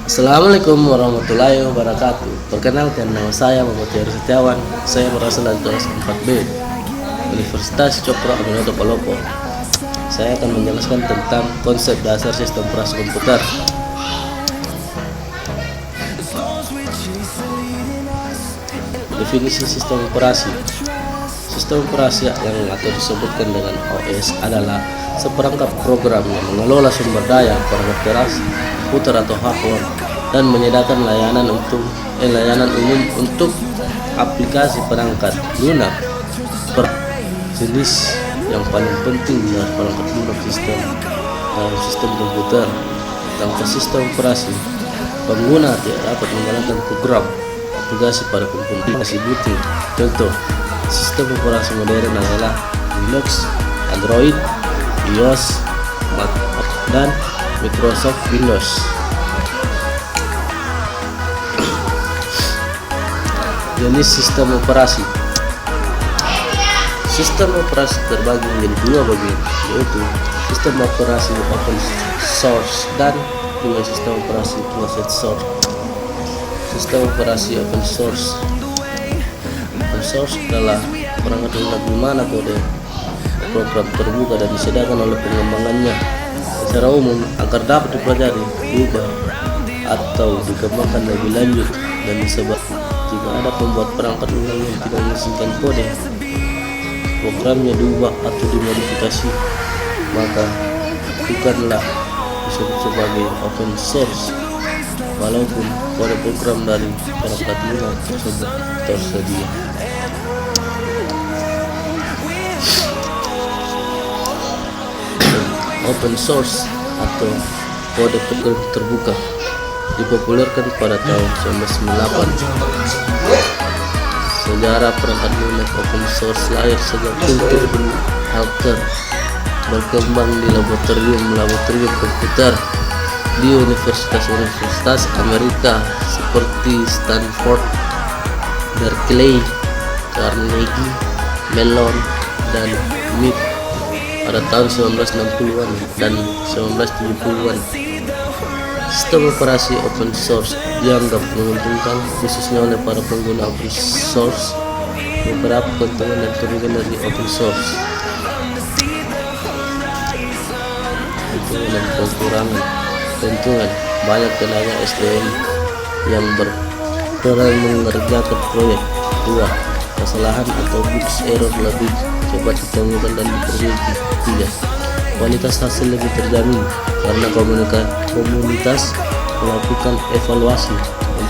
Assalamualaikum warahmatullahi wabarakatuh. Perkenalkan, nama saya Muhammad Heru Setiawan. Saya berasal dari kelas 4B Universitas Cokro Aminoto Palopo. Saya akan menjelaskan tentang konsep dasar sistem operasi komputer. Definisi sistem operasi. Sistem operasi yang atau disebutkan dengan OS adalah seperangkat program yang mengelola sumber daya, perangkat komputer atau hardware, dan menyediakan layanan umum untuk aplikasi perangkat lunak. Jenis yang paling penting adalah perangkat lunak dalam sistem komputer. Tanpa sistem operasi, pengguna tidak dapat menjalankan program aplikasi pada komputer butuh. Contoh sistem operasi modern adalah Linux, Android, iOS, Mac, dan Microsoft Windows. Jenis sistem operasi. Sistem operasi terbagi menjadi dua bagian, yaitu sistem operasi open source dan juga sistem operasi closed source. Sistem operasi open source adalah perangkat lunak di mana kode program terbuka dan disediakan oleh pengembangannya secara umum agar dapat dipelajari, diubah, atau dikembangkan lebih lanjut. Dan disebut jika ada pembuat perangkat lunak yang tidak mengizinkan kode programnya diubah atau dimodifikasi, maka bukanlah disebut sebagai open source walaupun kode program dari perangkat lunak tersebut tersedia. Open source atau kode program terbuka dipopulerkan pada tahun 1998. Sejarah perangkat lunak open source lahir sejak kultur hacker berkembang di laboratorium komputer di universitas Amerika seperti Stanford, Berkeley, Carnegie Mellon, dan MIT pada tahun 1960-an dan 1970-an. Sistem operasi open source dianggap menguntungkan khususnya oleh para pengguna open source. Beberapa keuntungan dan kerugian dari open source. Keuntungan dan kekurangan. Keuntungan: banyak tenaga SDM yang berperan mengerjakan proyek. 2. Kesalahan atau bug error lebih cepat ditemukan dan diperbaiki. 3. Kualitas hasil lebih terjamin karena komunitas melakukan evaluasi.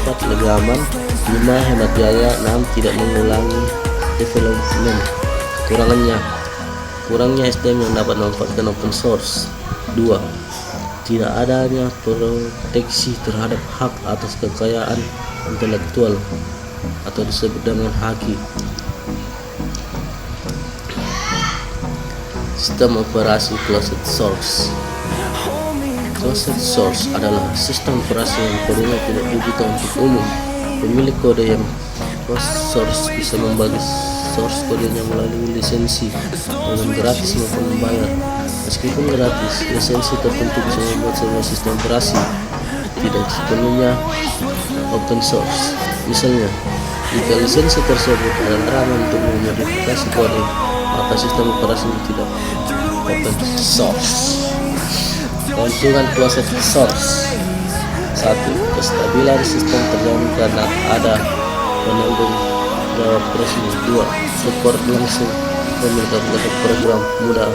4. Lebih aman. 5. Hemat biaya. 6. Tidak mengulangi development. Kurangnya SDM yang dapat memanfaatkan open source. 2. Tidak adanya proteksi terhadap hak atas kekayaan intelektual atau disebut dengan haki. Sistem operasi closed source. Closed source adalah sistem operasi yang kodenya tidak dibuka untuk umum. Pemilik kode yang closed source bisa membagi source kodenya melalui lisensi dengan gratis maupun membayar. Meskipun gratis, lisensi tertentu bisa membuat sebuah sistem operasi tidak sepenuhnya open source. Misalnya, jika lisensi tersebut adalah ramah untuk memodifikasi kode, maka sistem operasi tidak open source. Keuntungan closed source. 1. Kestabilan sistem terjamin karena ada penanggung jawab resmi. 2. Support langsung pemilik aplikasi program mudah.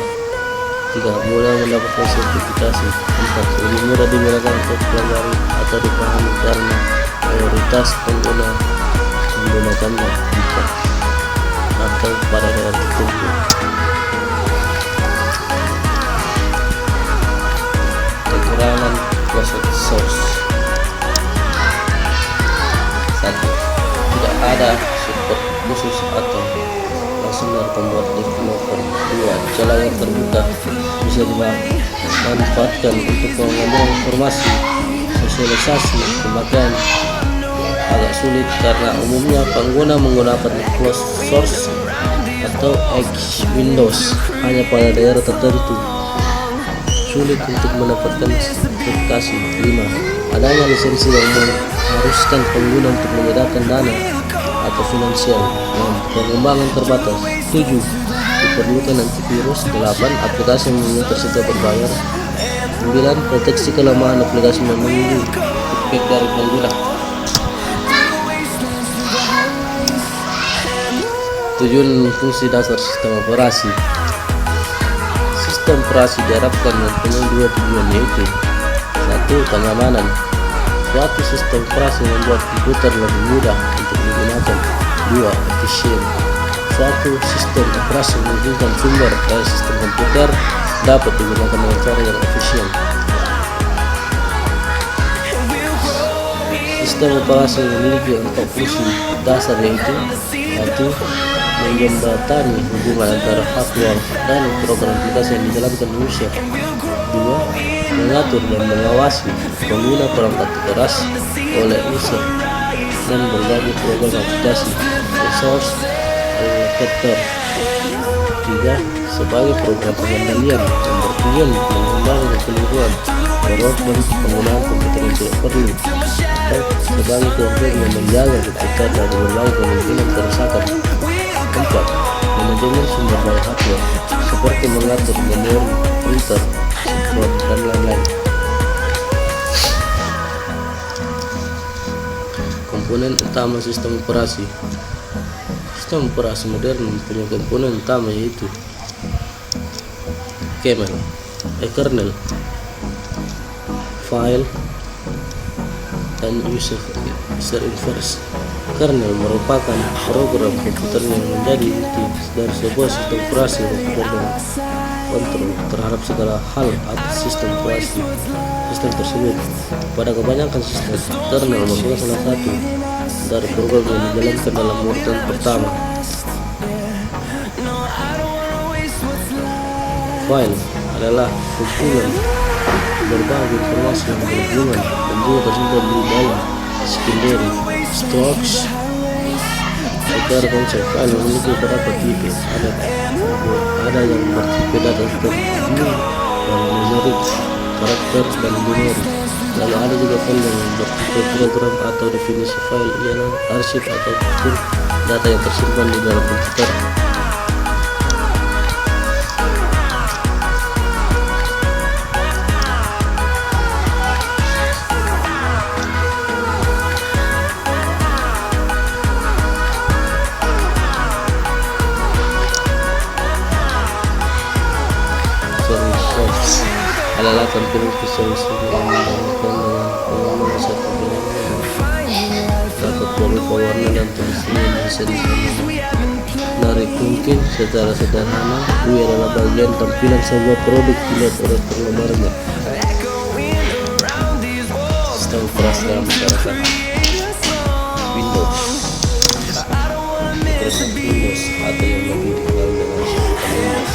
3. Mudah mendapatkan sertifikasi. 4. Lebih mudah digunakan untuk pelajari atau dipahami karena mayoritas pengguna menggunakannya jika atau pada daerah tertentu. Kekurangan closed source. 1. Tidak ada support khusus atau langsung dari pembuat developer. 2. Celah yang terbuka bisa dimanfaatkan untuk pengambilan informasi, sosialisasi, pemakaian agak sulit karena umumnya pengguna menggunakan closed source atau X Windows hanya pada daerah tertentu. Sulit untuk mendapatkan sertifikasi. 5. Adanya lisensi yang mengharuskan pengguna untuk menyediakan dana atau finansial. 6. Pengembangan terbatas. 7. Diperlukan antivirus. 8. Aplikasi yang tersedia berbayar. 9. Proteksi kelemahan aplikasi menunggu feedback dari pengguna. 7. Fungsi dasar sistem operasi. Sistem operasi diharapkan mempunyai 2 tujuan, yaitu 1. Kenyamanan. Suatu sistem operasi membuat komputer lebih mudah untuk digunakan. 2. Efisien. Suatu sistem operasi memungkinkan sumber dari sistem komputer dapat digunakan dengan cara yang efisien. Sistem operasi memiliki 4 fungsi dasar, yaitu 1. Menjembatani hubungan antara hardware dan program aplikasi yang dijalankan manusia. 2. Mengatur dan mengawasi pengguna perangkat keras oleh user dan berbagai program aplikasi resource allocator. 3. Sebagai program pengendalian yang bertujuan mengembangkan keseluruhan dan penggunaan komputer yang tidak perlu, atau sebagai program yang menjaga komputer dari berbagai kemungkinan kerusakan. 4. Manajemen sumber daya hardware seperti mengatur memori, printer, support, dan lain-lain. Komponen utama sistem operasi. Sistem operasi modern mempunyai komponen utama, yaitu kernel, file, dan user interface. Kernel merupakan program komputer yang menjadi inti dari sebuah sistem operasi komputer dan kontrol terhadap segala hal atas sistem operasi sistem tersebut. Pada kebanyakan sistem, kernel merupakan salah satu dari program yang dijalankan dalam urutan pertama. File adalah kumpulan berbagai informasi yang berhubungan dan juga tersimpan di dalam secondary storage. Secara konsep file memiliki beberapa tipe. Ada yang bertipe data tertentu, yang numerik, karakter, dan binary. Lalu ada juga file yang bertipe program atau definisi file ialah arsip ataupun data yang tersimpan di dalam komputer. Adalah tampilan visual yang menggambarkan dengan pengalaman satu bilangan dapat berupa warna dan tulisan yang bisa disamakan. Dari mungkin secara sederhana, UI adalah bagian tampilan sebuah produk dilihat oleh penggemarnya. Sistem operasi dalam masyarakat. Windows. Microsoft Windows atau yang lebih dikenal dengan sebutan Windows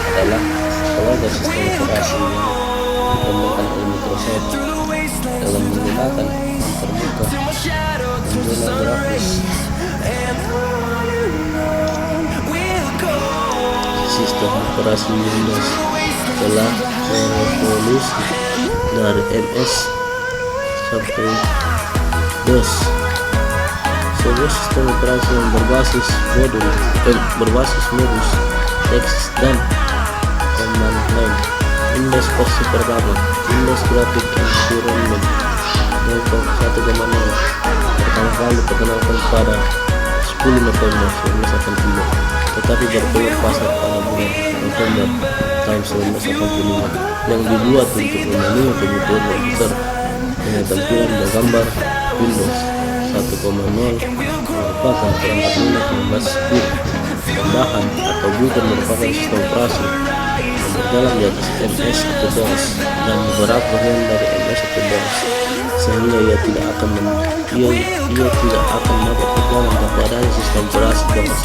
adalah keluarga sistem operasi yang dikembangkan oleh Microsoft dalam menggunakan terbuka dan zona grafis. Sistem operasi Windows telah berevolusi dari MS sampai DOS. Sebuah sistem operasi yang berbasis modus teks dan command line. Windows versi pertama, Windows Graphic Environment 1.0, pertama kali diperkenalkan pada 10 November 1985, tetapi bertelur pasar pada bulan November tahun 1985, yang dibuat untuk memenuhi kebutuhan komputer dengan tampilan dan gambar. Windows 1.0 merupakan perangkat lunak yang berbasis bit tambahan atau bukan merupakan sistem operasi yang berjalan di atas MS atau DOS dan beberapa varian dari MS atau DOS, sehingga ia tidak akan dapat berjalan tanpa adanya sistem operasi DOS.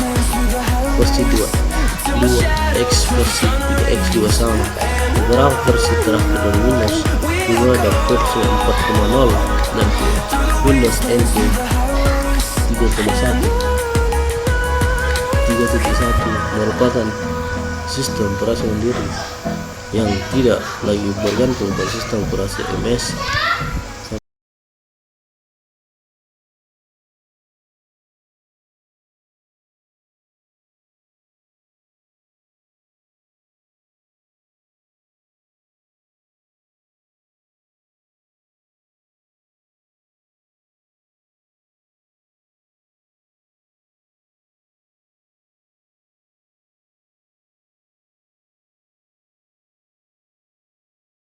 Versi 2X versi 3X juga sama. Beberapa versi terakhir dari Windows juga ada versi 4.0 dan Windows NT 3.1 merupakan sistem operasi mandiri yang tidak lagi bergantung pada sistem operasi MS